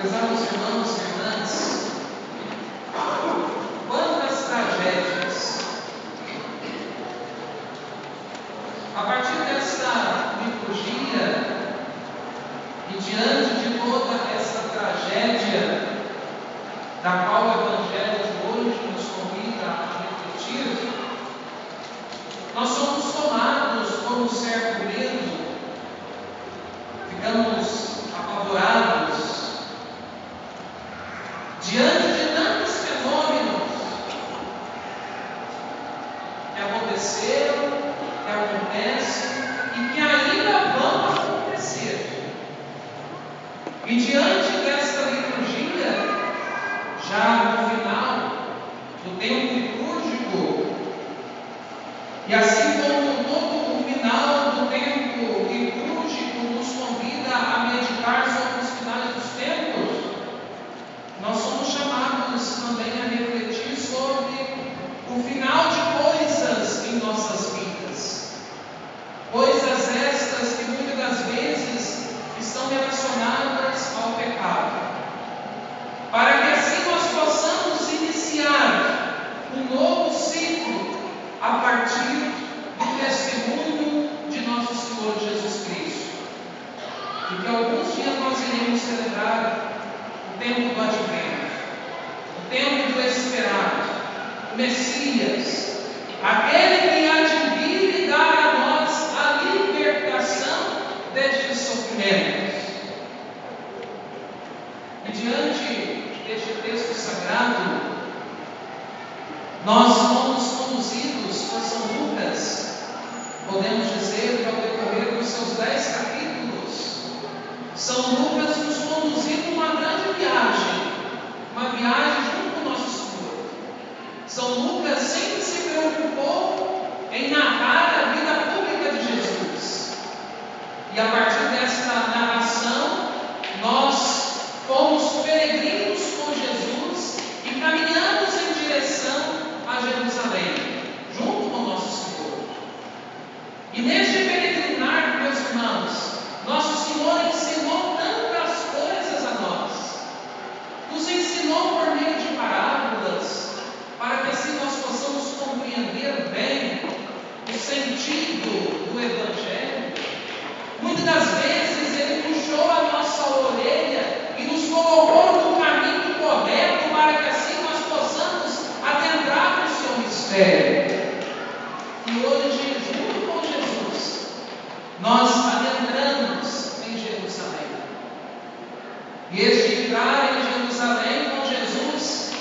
Prezados irmãos e irmãs, quantas tragédias, a partir dessa liturgia e diante de toda essa tragédia, da qual o Evangelho de hoje nos convida a refletir, nós somos tomados por um certo medo, ficamos apavorados diante de tantos fenômenos que aconteceram, que acontecem e que ainda vão acontecer. E diante desta liturgia, já no final do tempo litúrgico, e assim como todo o final do tempo litúrgico nos convida a meditar sobre os finais dos tempos, nós somos chamados também a refletir sobre o final de coisas em nossas vidas. Coisas estas que muitas das vezes estão relacionadas ao pecado. Para que assim nós possamos iniciar um novo ciclo a partir do testemunho de nosso Senhor Jesus Cristo. Porque alguns dias nós iremos celebrar o tempo do Advento, o tempo do esperado, o Messias, aquele que há de vir e dar a nós a libertação destes sofrimentos. E diante deste texto sagrado, nós fomos conduzidos por São Lucas, podemos dizer que ao decorrer dos seus 10 capítulos, São Lucas nos conduziu numa grande viagem, uma viagem junto com nosso Senhor. São Lucas sempre se preocupou em narrar a vida pública de Jesus. E a partir desta narração, nós fomos peregrinos com Jesus e caminhamos em direção a Jerusalém, junto com nosso Senhor. E neste peregrinar, meus irmãos, nosso Senhor ensinou tantas coisas a nós. Nos ensinou por meio de parábolas, para que assim nós possamos compreender bem o sentido do Evangelho. Muitas das vezes Ele puxou a nossa orelha e nos colocou no caminho correto, para que assim nós possamos adentrar no seu mistério. E hoje, junto com Jesus, nós adentramos em Jerusalém. E este entrar em Jerusalém com Jesus,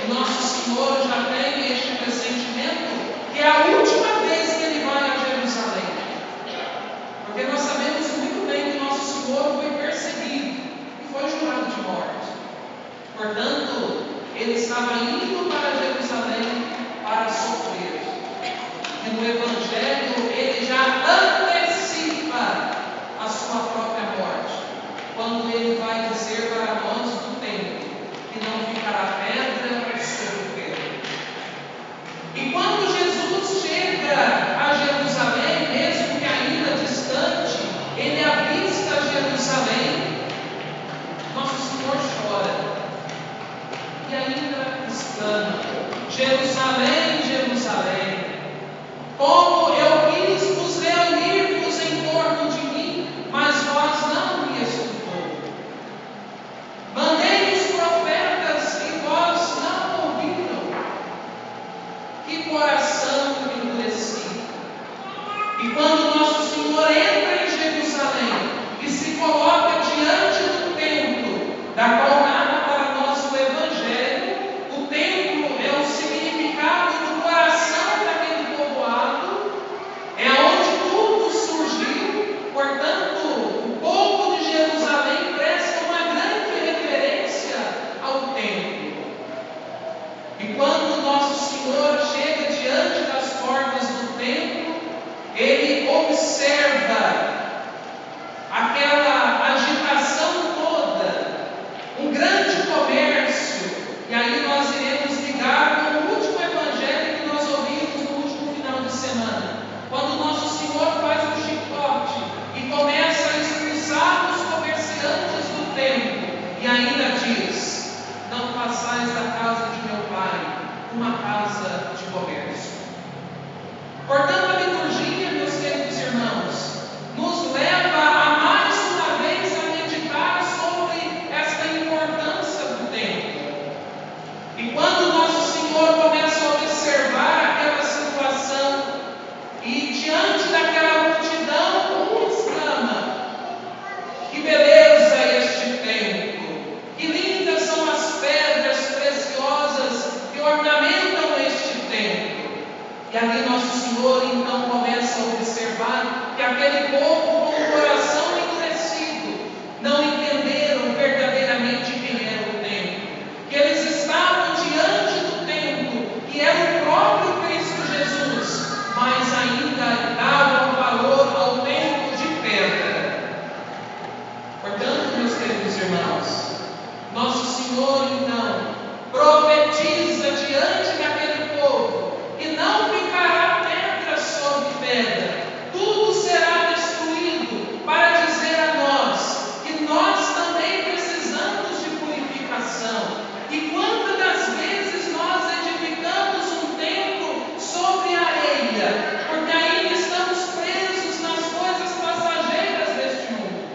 o nosso Senhor já tem este pressentimento que é a última vez que Ele vai a Jerusalém. Porque nós sabemos muito bem que o nosso Senhor foi perseguido e foi jurado de morte. Portanto, Ele estava indo para Jerusalém para sofrer. E no Evangelho Ele já antecipa a sua própria morte, quando Ele vai dizer para nós no templo que não ficará pedra sobre pedra. E quando Jesus chega a Jerusalém, mesmo que ainda distante, Ele avista Jerusalém, nosso Senhor chora e ainda exclama: Jerusalém, Jerusalém, como eu quis vos reunir ainda diz: não façais da casa de meu pai uma casa de comércio. Portanto, a liturgia, meus queridos irmãos, nos leva a mais uma vez a meditar sobre esta importância do tempo. E quando nosso Senhor começa a observar aquela situação, e diante daquela multidão, exclama: que beleza este templo! Que lindas são as pedras preciosas que ornamentam este templo! E ali nosso Senhor então começa a observar que aquele povo com o coração endurecido não entenderam verdadeiramente quem era o templo, que eles estavam diante do templo, que era o próprio Cristo Jesus, mas ainda davam valor ao templo de pedra. Portanto, meus queridos irmãos, nosso Senhor então profetiza diante daquele povo que não ficará pedra sobre pedra, tudo será destruído, para dizer a nós que nós também precisamos de purificação. E quantas das vezes nós edificamos um templo sobre areia, porque ainda estamos presos nas coisas passageiras deste mundo,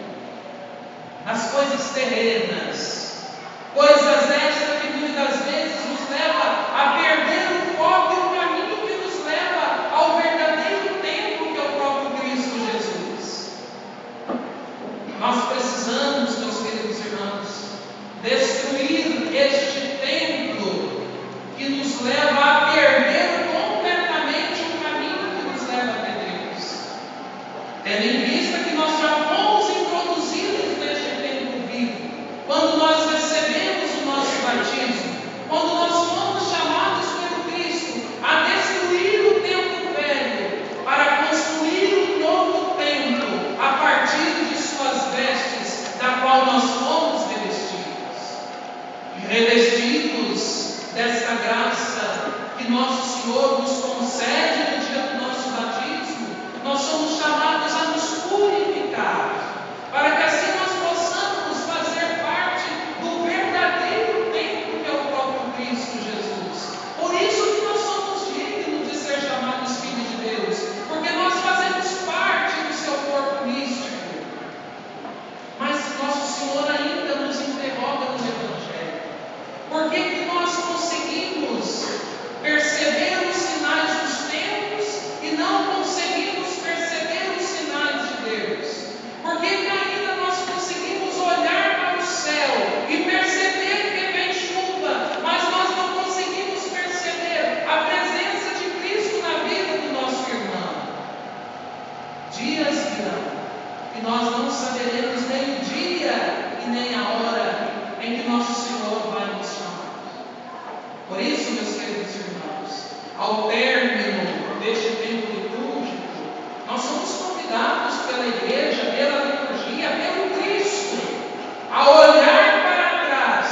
nas coisas terrenas, coisas estas que muitas vezes nos leva a perder o foco e o caminho que nos leva ao verdadeiro templo, que é o próprio Cristo Jesus. Nós precisamos, meus queridos irmãos, destruir este templo que nos leva a perder completamente o caminho que nos leva até Deus. Tendo em vista que nós já fomos introduzidos neste templo vivo, quando nós recebemos o nosso batismo, quando nós fomos chamados pelo Cristo a destruir o templo velho, para construir um novo templo a partir de suas vestes, da qual nós fomos revestidos. E revestidos desta graça que nosso Senhor nos concede no dia do nosso batismo, nós somos chamados a nos purificar, para que assim nós possamos fazer parte do verdadeiro templo, que é o próprio Cristo Jesus. Por isso que nós somos dignos de ser chamados filhos de Deus, porque nós fazemos parte do seu corpo místico. Mas nosso Senhor ainda nos interroga no Evangelho: por que que nós conseguimos perceber os sinais dos tempos e não conseguimos perceber os sinais de Deus? Por que que ainda nós conseguimos olhar para o céu e perceber que vem chuva, mas nós não conseguimos perceber a presença de Cristo na vida do nosso irmão? Dias virão e nós não saberemos nem o dia e nem a hora em que nosso Senhor vai nos chamar. Por isso, meus queridos irmãos, ao término deste tempo litúrgico, nós somos convidados pela igreja, pela liturgia, pelo Cristo, a olhar para trás,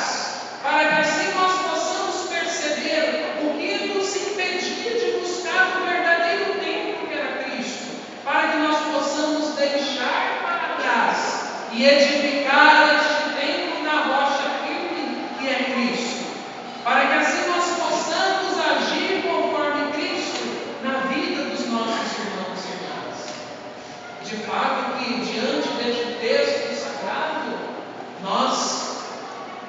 para que assim nós possamos perceber o que nos impedia de buscar o verdadeiro templo, que era Cristo, para que nós possamos deixar para trás e edificar este templo na rocha firme, que é Cristo, para que assim nós possamos agir conforme Cristo na vida dos nossos irmãos e irmãs. De fato que diante deste texto sagrado, nós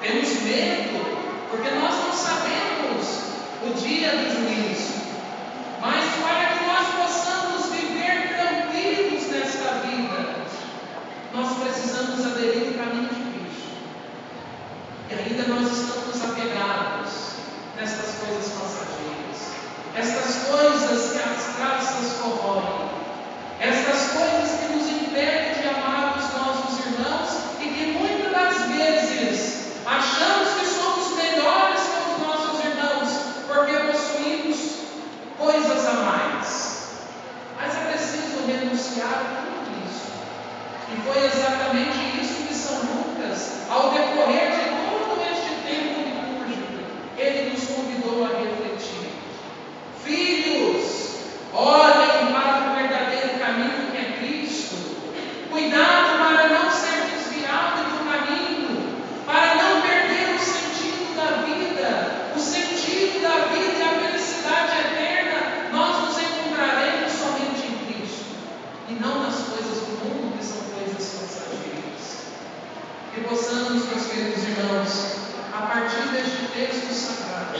temos medo, porque nós não sabemos o dia do juízo. Mas para que nós possamos viver tranquilos nesta vida, nós precisamos aderir ao caminho de Cristo. E ainda nós estamos apegados nestas coisas passageiras, estas coisas que as traças corroem, estas coisas que nos impedem de amar os nossos irmãos e que muitas das vezes achamos que somos melhores que os nossos irmãos porque possuímos coisas a mais. Mas é preciso renunciar a tudo isso. E foi exatamente isso que São Lucas, ao decorrer de todo este tempo Que possamos, meus queridos irmãos, a partir deste texto sagrado,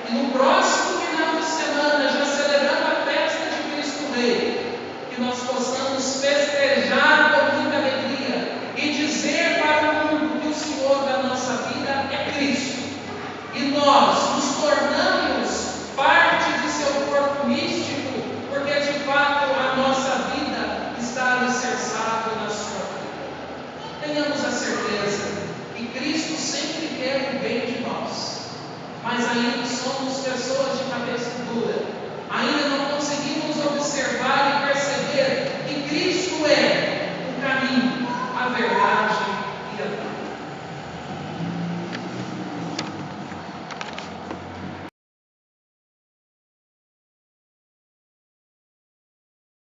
e no próximo final de semana, já celebrando a festa de Cristo Rei, que nós possamos festejar com muita alegria e dizer para o mundo que o Senhor da nossa vida é Cristo. E nós nos tornamos parte de seu corpo místico, porque de fato a nossa vida está alicerçada na sua vida. Tenhamos a certeza que Cristo sempre quer o bem de nós, mas ainda somos pessoas de cabeça dura, ainda não conseguimos observar